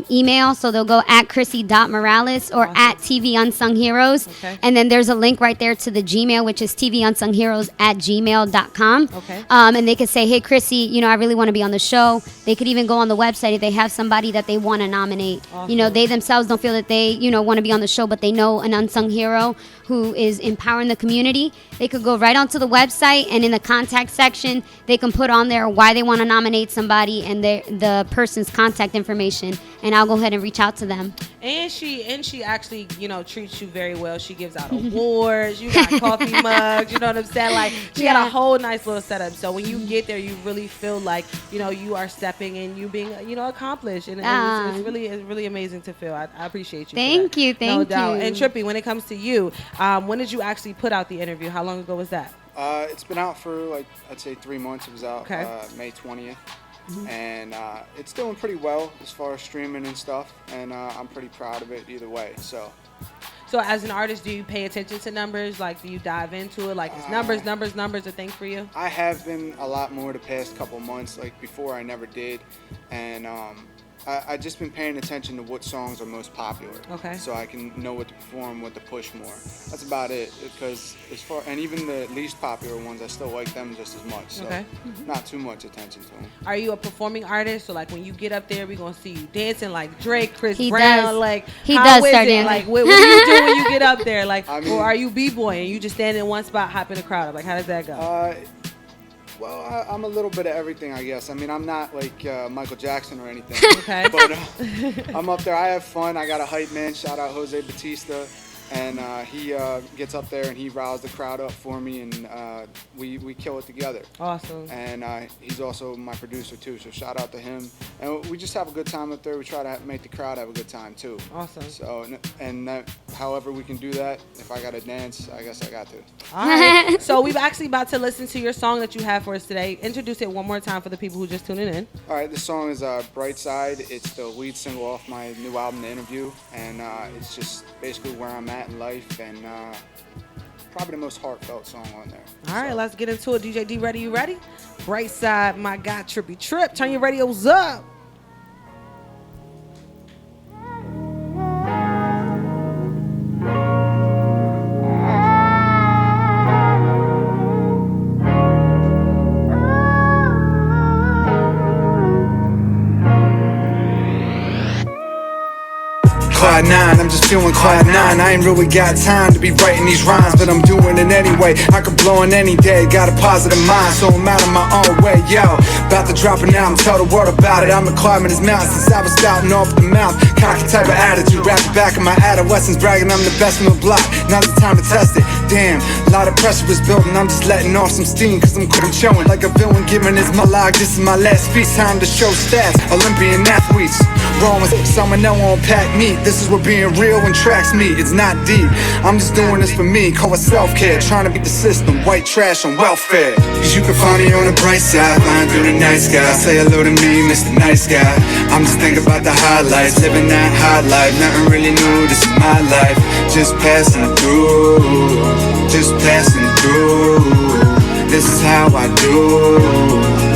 email. So they'll go at Chrissy.Morales or at TV Unsung Heroes. Okay. And then there's a link right there to the Gmail, which is tvunsungheroes@gmail.com. Okay. And they could say, hey, Chrissy, I really want to be on the show. They could even go on the website if they have somebody that they want to nominate. Awesome. They themselves don't feel that they, want to be on the show, but they know an unsung hero who is empowering the community. They could go right onto the website, and in the contact section, they can put on there why they want to nominate somebody and the person's contact information, and I'll go ahead and reach out to them. And she actually, treats you very well. She gives out awards. You got coffee mugs. You know what I'm saying? Like, she got a whole nice little setup. So when you get there, you really feel like, you are stepping and you being, accomplished. And it's really amazing to feel. I appreciate you. Thank you. No doubt. And Trippy, when it comes to you, when did you actually put out the interview? How long ago was that? It's been out for I'd say 3 months. It was out May 20th. Mm-hmm. And it's doing pretty well as far as streaming and stuff, and I'm pretty proud of it either way. So as an artist, do you pay attention to numbers? Like, do you dive into it? Like, is numbers a thing for you? I have been a lot more the past couple months. Like, before I never did, and I just been paying attention to what songs are most popular. Okay. So I can know what to perform, what to push more. That's about it. Because and even the least popular ones, I still like them just as much. So not too much attention to them. Are you a performing artist? So like when you get up there, we're gonna see you dancing like Drake, Chris He Brown. does. Like He how does is start it? dancing. Like what do you do when you get up there? Like, or are you b-boying and you just stand in one spot, hop in the crowd? Like, how does that go? Well, I'm a little bit of everything, I guess. I mean, I'm not like Michael Jackson or anything. Okay. But I'm up there. I have fun. I got a hype man. Shout out Jose Batista. And he gets up there and he riles the crowd up for me, and we kill it together. Awesome. And he's also my producer too, so shout out to him. And we just have a good time up there. We try to make the crowd have a good time too. Awesome. So however we can do that, if I gotta dance, I guess I got to. All right. So we've actually about to listen to your song that you have for us today. Introduce it one more time for the people who just tuning in. All right, this song is Bright Side. It's the lead single off my new album, The Interview, and it's just basically where I'm at in life, and probably the most heartfelt song on there. All right, let's get into it. DJ D, ready? You ready? Bright Side, my guy Trippy Trip. Turn your radios up. Cloud 9, I'm just feeling Cloud 9. I ain't really got time to be writing these rhymes, but I'm doing it anyway. I could blow in any day, got a positive mind, so I'm out of my own way, yo. About to drop an album, tell the world about it. I'm a climbing his mountain since I was spouting off the mouth. Cocky type of attitude, wrapped back in my adolescence, bragging I'm the best in the block. Now's the time to test it. Damn, a lot of pressure is building, I'm just letting off some steam, cause I'm showing like a villain, giving this my log. This is my last piece, time to show stats. Olympian athletes, rolling with someone that won't pack meat. This is what being real and tracks me, it's not deep. I'm just doing this for me, call it self-care. Trying to beat the system, white trash on welfare. Cause you can find me on the bright side, flying through the night sky. Say hello to me, Mr. Nice Guy. I'm just thinking about the highlights, living that high life. Nothing really new, this is my life. just passing through, just passing through. This is how I do,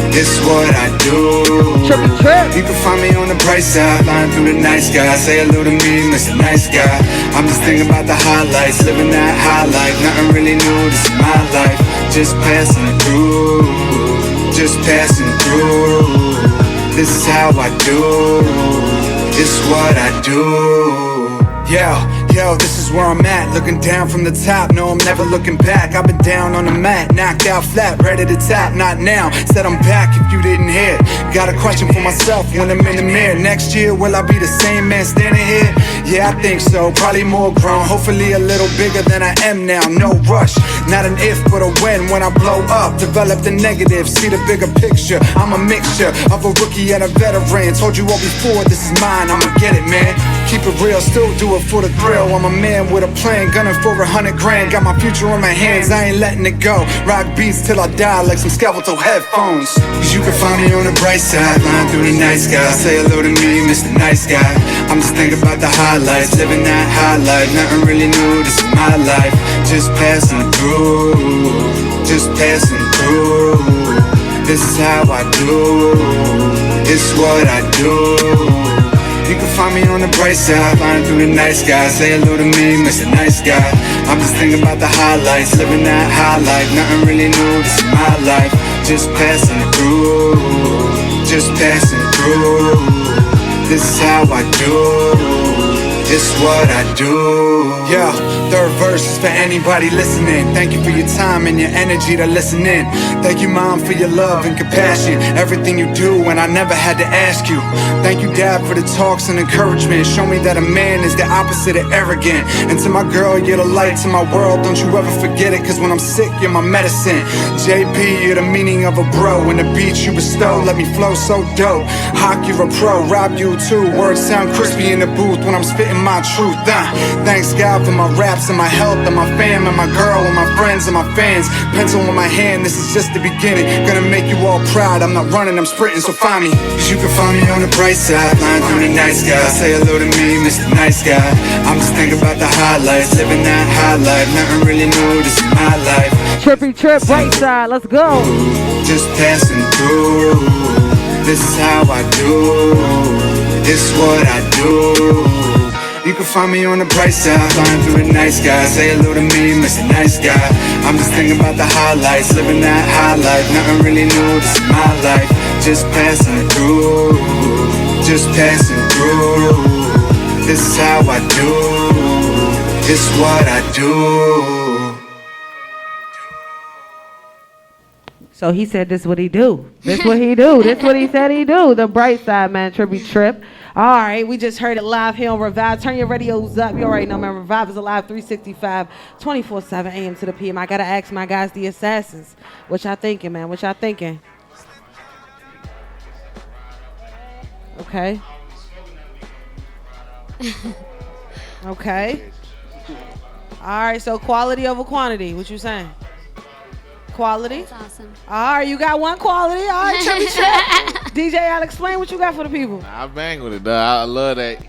this is what I do. Trippy Trip. You can find me on the bright side, flying through the night sky. Say hello to me, Mr. Nice Guy. I'm just thinking about the highlights, living that high life. Nothing really new, this is my life. Just passing through, just passing through. This is how I do, this is what I do. Yo, this is where I'm at, looking down from the top. No, I'm never looking back. I've been down on the mat, knocked out flat, ready to tap. Not now, said I'm back if you didn't hear. Got a question for myself when I'm in the mirror. Next year, will I be the same man standing here? Yeah, I think so, probably more grown. Hopefully a little bigger than I am now. No rush, not an if, but a when I blow up, develop the negative, see the bigger picture. I'm a mixture of a rookie and a veteran. Told you all before, this is mine, I'ma get it, man. Keep it real, still do it for the thrill. I'm a man with a plan, gunning for 100 grand. Got my future in my hands, I ain't letting it go. Rock beats till I die like some skeletal headphones. Cause you can find me on the bright side, flying through the night sky. Say hello to me, Mr. Nice Guy. I'm just thinking about the highlights, living that high life. Nothing really new, this is my life. Just passing through, just passing through. This is how I do, this is what I do. You can find me on the bright side, flying through the night sky. Say hello to me, Mr. Nice Guy. I'm just thinking about the highlights, living that high life. Nothing really new, this is my life. Just passing through, just passing through. This is how I do, this is what I do. Yeah, third verse is for anybody listening. Thank you for your time and your energy to listen in. Thank you, Mom, for your love and compassion. Everything you do, and I never had to ask you. Thank you, Dad, for the talks and encouragement. Show me that a man is the opposite of arrogant. And to my girl, you're the light to my world. Don't you ever forget it, cause when I'm sick, you're my medicine. JP, you're the meaning of a bro. And the beats you bestow, let me flow so dope. Hawk, you're a pro, Rob, you too. Words sound crispy in the booth when I'm spitting my truth. Thanks God for my raps and my health and my fam and my girl and my friends and my fans. Pencil in my hand, this is just the beginning. Gonna make you all proud, I'm not running, I'm sprinting, so find me. Cause you can find me on the bright side, flying through the night sky. Say hello to me, Mr. Nice Guy. I'm just thinking about the highlights, living that high life. Nothing really new, this is my life. Trippy Trip, bright side, let's go. Just passing through, this is how I do, this is what I do. You can find me on the bright side, flying through the night sky. Say hello to me, Mr. Nice Guy. I'm just thinking about the highlights, living that high life. Nothing really new, this is my life. Just passing through, just passing through. This is how I do, this is what I do. So he said this what he do. This what he do. This what he said he do. The bright side, man. Trippy Trip. All right, we just heard it live here on Revive. Turn your radios up. You already know, man. Revive is alive 365, 24/7 a.m. to the p.m. I got to ask my guys, the Assassins. What y'all thinking, man? What y'all thinking? Okay. Okay. All right, so quality over quantity. What you saying? Quality? That's awesome. All right, you got one quality. All right, Trippy Trip. DJ Al, explain what you got for the people. I bang with it, dog. I love that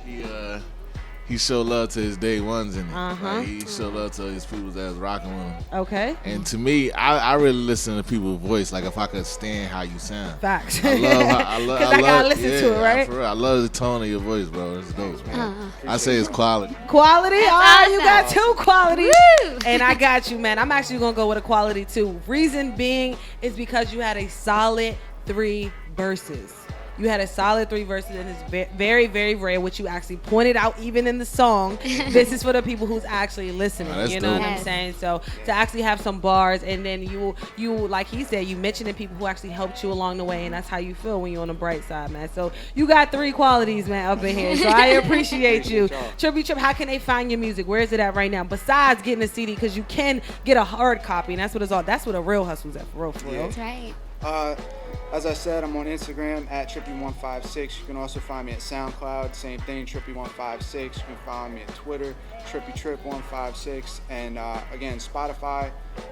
he showed love to his day ones in it. Like, he showed love to his people that was rocking with him. Okay. And to me, I really listen to people's voice. Like if I could stand how you sound. Facts. I love. Because I gotta listen to it, right? For real, I love the tone of your voice, bro. It's dope, man. I say it's quality. Quality? That's all right, awesome. you got two qualities. Woo! And I got you, man. I'm actually gonna go with a quality too. Reason being is because you had a solid 3 verses. You had a solid 3 verses, and it's very, very rare, which you actually pointed out even in the song. This is for the people who's actually listening. You know what I'm saying? So to actually have some bars, and then you like he said, you mentioned people who actually helped you along the way, and that's how you feel when you're on the bright side, man. So you got 3 qualities, man, up in here. So I appreciate you. Trippy Trip, how can they find your music? Where is it at right now? Besides getting a CD, because you can get a hard copy, and that's what it's all. That's what a real hustle's at, for real. That's right. as I said, I'm on Instagram at Trippy156. You can also find me at SoundCloud, same thing, Trippy156. You can follow me at Twitter, TrippyTrip156, and again, Spotify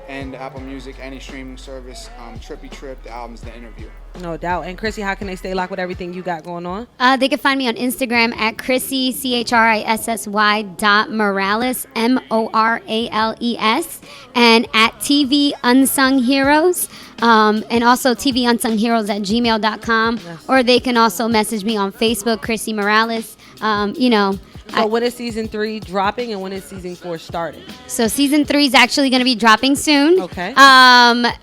and Apple Music, any streaming service. Trippy Trip, the album's The Interview. No doubt. And Chrissy, how can they stay locked with everything you got going on? They can find me on Instagram at Chrissy, CHRISSY.Morales, MORALES, and at TV Unsung Heroes, and also TV Unsung Heroes at gmail.com. Yes. Or they can also message me on Facebook, Chrissy Morales. So when is season 3 dropping and when is season 4 starting? So season 3 is actually going to be dropping soon. Okay.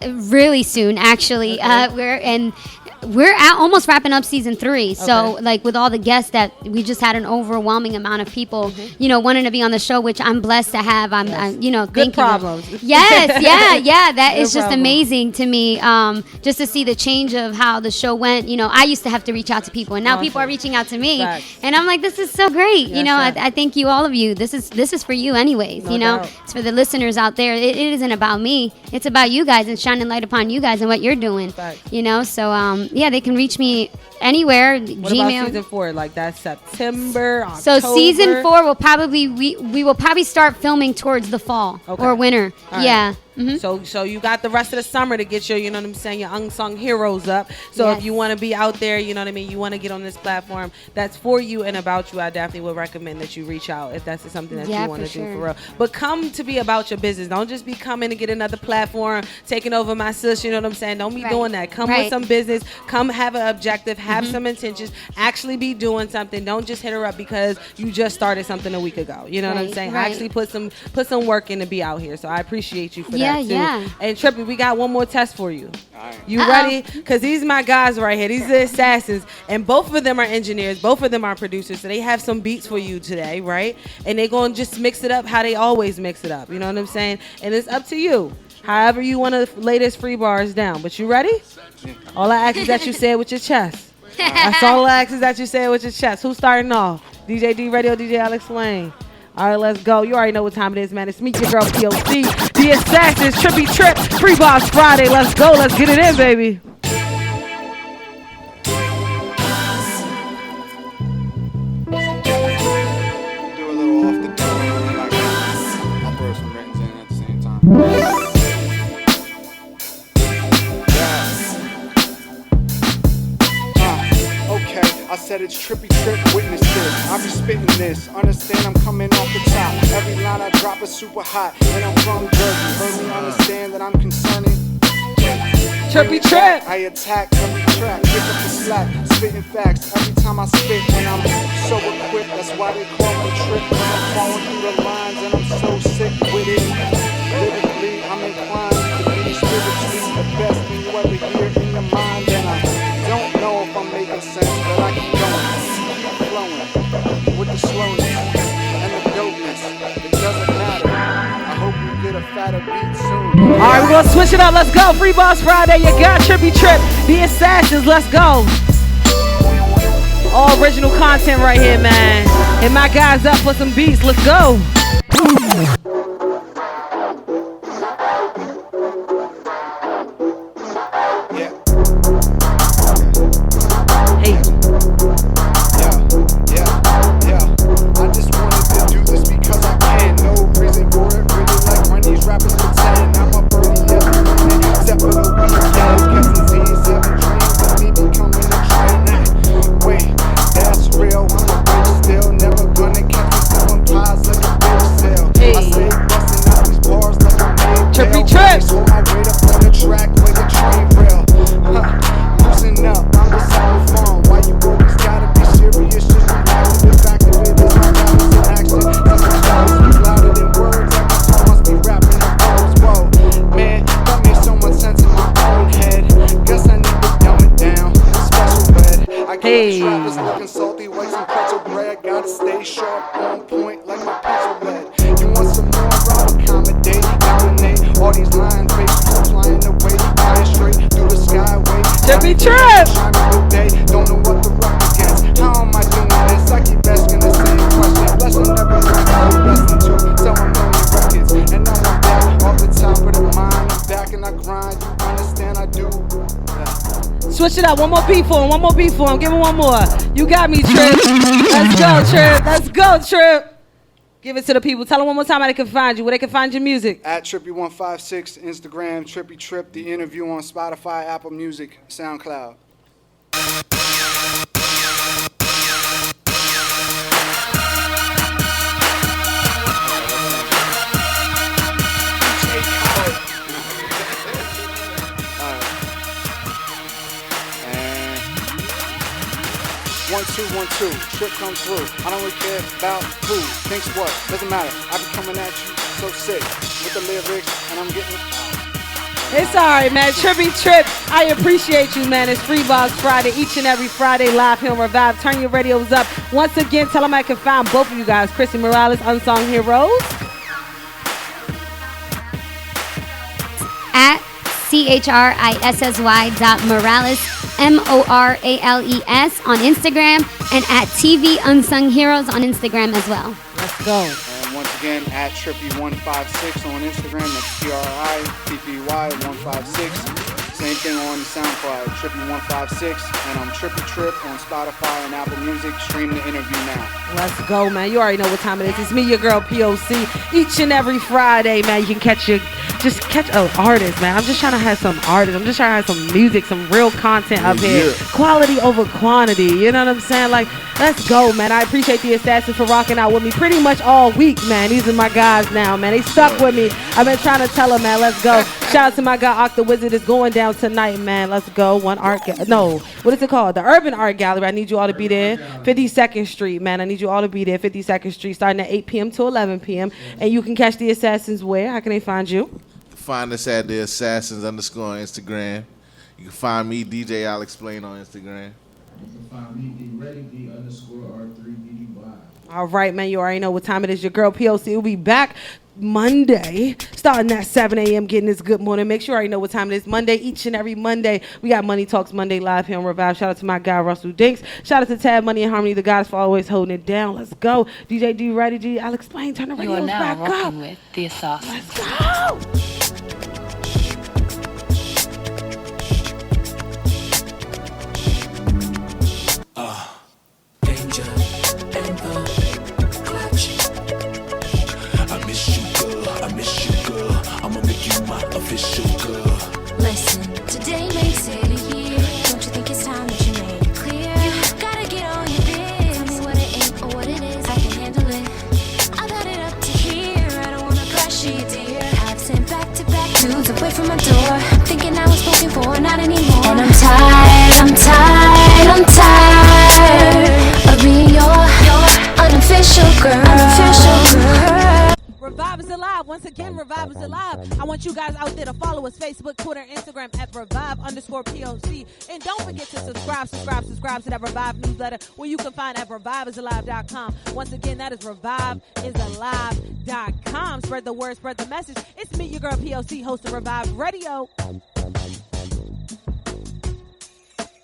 Really soon, actually. Okay. We're almost wrapping up season 3. So, like, with all the guests that we just had an overwhelming amount of people, wanting to be on the show, which I'm blessed to have. I'm good thank problems. You. Yes, yeah. That is just problem. amazing to me. Just to see the change of how the show went. I used to have to reach out to people, and now people are reaching out to me, and I'm like, this is so great. I thank you, all of you. This is for you, anyways. No doubt. It's for the listeners out there. It isn't about me. It's about you guys and shining light upon you guys and what you're doing. So they can reach me anywhere. What Gmail. about season 4? Like that's September, October? So season 4 will probably we will probably start filming towards the fall or winter. All yeah. Right. Mm-hmm. So you got the rest of the summer to get your, your unsung heroes up. So if you want to be out there, you want to get on this platform that's for you and about you, I definitely would recommend that you reach out if that's something that you want to do for real. But come to be about your business. Don't just be coming to get another platform, taking over my sis, Don't be doing that. Come with some business. Come have an objective, have some intentions, actually be doing something. Don't just hit her up because you just started something a week ago. You know what I'm saying? Actually put some work in to be out here. So I appreciate you for that. Yeah. And Trippy, we got one more test for you. You ready? Because these are my guys right here. These are the assassins. And both of them are engineers. Both of them are producers. So they have some beats for you today, right? And they're going to just mix it up how they always mix it up. You know what I'm saying? And it's up to you. However you want to lay this free bars down. But you ready? All I ask is that you say it with your chest. That's all I ask is that you say it with your chest. Who's starting off? DJ D Radio, DJ Alex Lane. All right, let's go. You already know what time it is, man. It's Meet Your Girl P.O.C. The Assassins, Trippy Trip, Free BARZ Friday. Let's go. Let's get it in, baby. Do a little off the dome, and I'll throw some writtens in at the same time. Okay, I said it's Trippy Trip, witness this. I be spitting this, understand I'm coming off the top. Every line I drop is super hot, and I'm from Jersey. Heard me understand that I'm concerning. Trippy Trip. I attack every track, pick up the slack, spitting facts every time I spit. When I'm so equipped, that's why they call me Trip. When I'm falling through the lines, and I'm so sick with it. Lyrically, I'm inclined to be spiritually the best thing you ever hear in your mind. And I don't know if I'm making sense, but I keep going, keep flowing with the slowness and the dopeness. It doesn't matter. I hope we get a fatter beat soon. All right, we're going to switch it up. Let's go. Free BARZ Friday. You got Trippy Trip, The Assassins. Let's go. All original content right here, man. Hit my guys up for some beats. Let's go. Hey. Yeah. I just wanted to do this because I can. No reason for it. Really like when these rappers pretend. I'm a birdie every minute, except for the weekend. Guessing Z's having dreams of me becoming a trend. Wait, that's real. I'm a bitch still. Never gonna catch me selling pies like a bitch sale. I say busting out these bars like a made Trippy Trip. So my weight up on the track with a train rail. Loosen up, I'm just having fun. Why you always gotta be serious? Just relax to the fact of it is my balance in action. Since my style speak louder than words, every song must be rapping the words. Whoa, man, that makes so much sense in my own head. Guess I need to dumb it down. Special ed. I get the trappers looking salty like some pretzel bread. Gotta stay sharp, on point like my pencil lead. You want some more? I'll accommodate, dominate. All these lines, faces flying away, flying straight through the skyway. Trippy Trip. Don't know what to rock against. How am I doing this? I keep asking the same question. Blessing never learned how to listen to. Selling million records, and now I'm back off the top of the mind. I'm back and I grind. You understand? I do. Switch it up. One more beat for him. One more beat for him. Give him one more. You got me, Trip. Let's go, Trip. Let's go, Trip. Give it to the people. Tell them one more time how they can find you, where they can find your music. At Trippy156, Instagram, Trippy Trip, the interview on Spotify, Apple Music, SoundCloud. One, two, Trip comes through. I don't really care about who thinks what, doesn't matter. I be coming at you so sick with the lyrics, and I'm getting. It's all right, man. Trippy Trip, I appreciate you, man. It's BARZ Friday, each and every Friday, live here on Revive. Turn your radios up. Once again, tell them I can find both of you guys, Chrissy Morales, Unsung Heroes. At CHRISSY.Morales, MORALES on Instagram, and at TV Unsung Heroes on Instagram as well. Let's go. And once again, at Trippy156 on Instagram, that's TRIPPY156. Same thing on SoundCloud, Trippy156, and I'm Trippy Trip on Spotify and Apple Music. Stream the interview now. Let's go, man. You already know what time it is. It's me, your girl P.O.C. Each and every Friday, man, you can catch an artist, man. I'm just trying to have some artists. I'm just trying to have some music, some real content up here. Quality over quantity. You know what I'm saying? Like, let's go, man. I appreciate the Assassins for rocking out with me pretty much all week, man. These are my guys now, man. They stuck with me. I've been trying to tell them, man, let's go. Shout out to my guy, Octa Wizard. It's going down tonight, man. Let's go. What is it called? The Urban Art Gallery. I need you all to be there. 52nd Street, man. I need you all to be there. 52nd Street, starting at 8 p.m. to 11 p.m. And you can catch the Assassins where? How can they find you? Find us at the Assassins _ on Instagram. You can find me, DJ I'll Explain on Instagram. You can find me, D_R3BDY. All right, man. You already know what time it is. Your girl P.O.C. will be back Monday, starting at 7 a.m. getting this good morning. Make sure you already know what time it is. Monday, each and every Monday. We got Money Talks Monday live here on Revive. Shout out to my guy, Russell Dinks. Shout out to Tab Money and Harmony, the guys for always holding it down. Let's go. DJ, do you ready? G, I'll explain. Turn the radios back up. You are now rocking with the Assassin. Let's go. Danger and the clutch. I miss you, girl. I'ma make you my official girl. Listen, today makes it a year. Don't you think it's time that you made it clear? You gotta get on your biz. Tell me what it ain't or what it is. I can handle it. I've had it up to here. I don't wanna pressure you, dear. I've sent back-to-back dudes away from my door, thinking I was spoken for, not anymore. And I'm tired of being your unofficial girl. Revive is alive. Once again, Revive is alive. I want you guys out there to follow us, Facebook, Twitter, Instagram at Revive_POC. And don't forget to subscribe to that Revive newsletter where you can find at ReviveIsAlive.com. Once again, that is ReviveIsAlive.com. Spread the word, spread the message. It's me, your girl P.O.C, host of Revive Radio.